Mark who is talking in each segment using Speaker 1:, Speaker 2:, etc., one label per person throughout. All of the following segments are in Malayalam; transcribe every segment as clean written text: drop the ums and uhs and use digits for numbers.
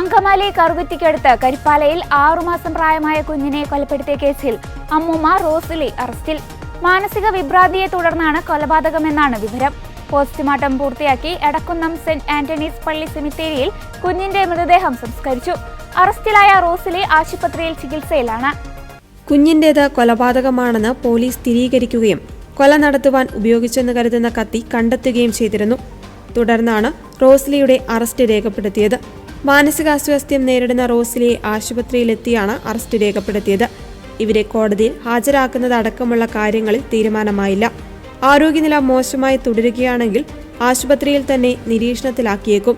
Speaker 1: അങ്കമാലി കറുകുറ്റിക്കടുത്ത് കരിപ്പാലയിൽ 6 മാസം പ്രായമായ കുഞ്ഞിനെ കൊലപ്പെടുത്തിയ കേസിൽ അമ്മൂമ്മ റോസ്ലി അറസ്റ്റിൽ. മാനസിക വിഭ്രാന്തിയെ തുടർന്നാണ് കൊലപാതകമെന്നാണ് വിവരം. പോസ്റ്റ്മോർട്ടം പൂർത്തിയാക്കി എടക്കുന്നം സെന്റ് ആന്റണീസ് പള്ളി സെമിത്തേരിയിൽ കുഞ്ഞിന്റെ മൃതദേഹം സംസ്കരിച്ചു. അറസ്റ്റിലായ റോസ്ലി ആശുപത്രിയിൽ ചികിത്സയിലാണ്.
Speaker 2: കുഞ്ഞിന്റേത് കൊലപാതകമാണെന്ന് പോലീസ് സ്ഥിരീകരിക്കുകയും കൊല നടത്തുവാൻ ഉപയോഗിച്ചെന്ന് കരുതുന്ന കത്തി കണ്ടെത്തുകയും ചെയ്തിരുന്നു. തുടർന്നാണ് റോസ്ലിയുടെ അറസ്റ്റ് രേഖപ്പെടുത്തിയത്. മാനസികാസ്വാസ്ഥ്യം നേരിടുന്ന റോസ്ലിയെ ആശുപത്രിയിലെത്തിയാണ് അറസ്റ്റ് രേഖപ്പെടുത്തിയത്. ഇവരെ കോടതിയിൽ ഹാജരാക്കുന്നതടക്കമുള്ള കാര്യങ്ങളിൽ തീരുമാനമായില്ല. ആരോഗ്യനില മോശമായി തുടരുകയാണെങ്കിൽ ആശുപത്രിയിൽ തന്നെ നിരീക്ഷണത്തിലാക്കിയേക്കും.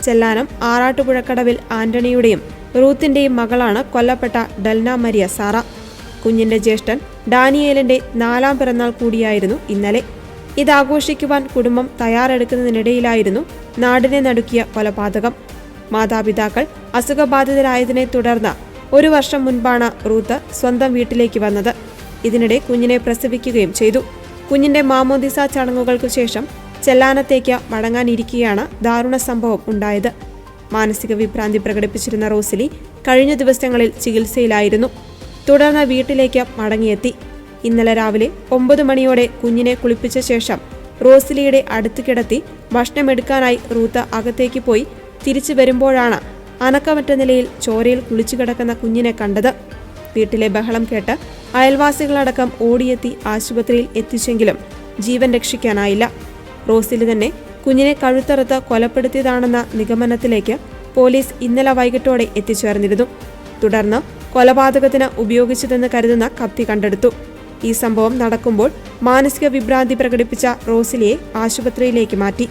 Speaker 2: ചെല്ലാനം ആറാട്ടുപുഴക്കടവിൽ ആന്റണിയുടെയും റൂത്തിന്റെയും മകളാണ് കൊല്ലപ്പെട്ട ഡൽന മരിയ സാറ. കുഞ്ഞിന്റെ ജ്യേഷ്ഠൻ ഡാനിയേലിന്റെ 4ാം പിറന്നാൾ കൂടിയായിരുന്നു ഇന്നലെ. ഇതാഘോഷിക്കുവാൻ കുടുംബം തയ്യാറെടുക്കുന്നതിനിടയിലായിരുന്നു നാടിനെ നടുക്കിയ കൊലപാതകം. മാതാപിതാക്കൾ അസുഖബാധിതരായതിനെ തുടർന്ന് 1 വർഷം മുൻപാണ് റൂത്ത് സ്വന്തം വീട്ടിലേക്ക് വന്നത്. ഇതിനിടെ കുഞ്ഞിനെ പ്രസവിക്കുകയും ചെയ്തു. കുഞ്ഞിന്റെ മാമോദിസ ചടങ്ങുകൾക്കു ശേഷം ചെല്ലാനത്തേക്ക് മടങ്ങാനിരിക്കെയാണ് ദാരുണ സംഭവം ഉണ്ടായത്. മാനസിക വിഭ്രാന്തി പ്രകടിപ്പിച്ചിരുന്ന റോസ്ലി കഴിഞ്ഞ ദിവസങ്ങളിൽ ചികിത്സയിലായിരുന്നു. തുടർന്ന് വീട്ടിലേക്ക് മടങ്ങിയെത്തി. ഇന്നലെ രാവിലെ 9 മണിയോടെ കുഞ്ഞിനെ കുളിപ്പിച്ച ശേഷം റോസ്ലിയുടെ അടുത്ത് കിടത്തി ഭക്ഷണമെടുക്കാനായി റൂത്ത് അകത്തേക്ക് പോയി തിരിച്ചു വരുമ്പോഴാണ് അനക്കമറ്റ നിലയിൽ ചോരയിൽ കുളിച്ചു കിടക്കുന്ന കുഞ്ഞിനെ കണ്ടത്. വീട്ടിലെ ബഹളം കേട്ട് അയൽവാസികളടക്കം ഓടിയെത്തി ആശുപത്രിയിൽ എത്തിച്ചെങ്കിലും ജീവൻ രക്ഷിക്കാനായില്ല. റോസ്ലി തന്നെ കുഞ്ഞിനെ കഴുത്തറുത്ത് കൊലപ്പെടുത്തിയതാണെന്ന നിഗമനത്തിലേക്ക് പോലീസ് ഇന്നലെ വൈകിട്ടോടെ എത്തിച്ചേർന്നിരുന്നു. തുടർന്ന് കൊലപാതകത്തിന് ഉപയോഗിച്ചതെന്ന് കരുതുന്ന കത്തി കണ്ടെടുത്തു. ഈ സംഭവം നടക്കുമ്പോൾ മാനസിക വിഭ്രാന്തി പ്രകടിപ്പിച്ച റോസ്ലിയെ ആശുപത്രിയിലേക്ക് മാറ്റി.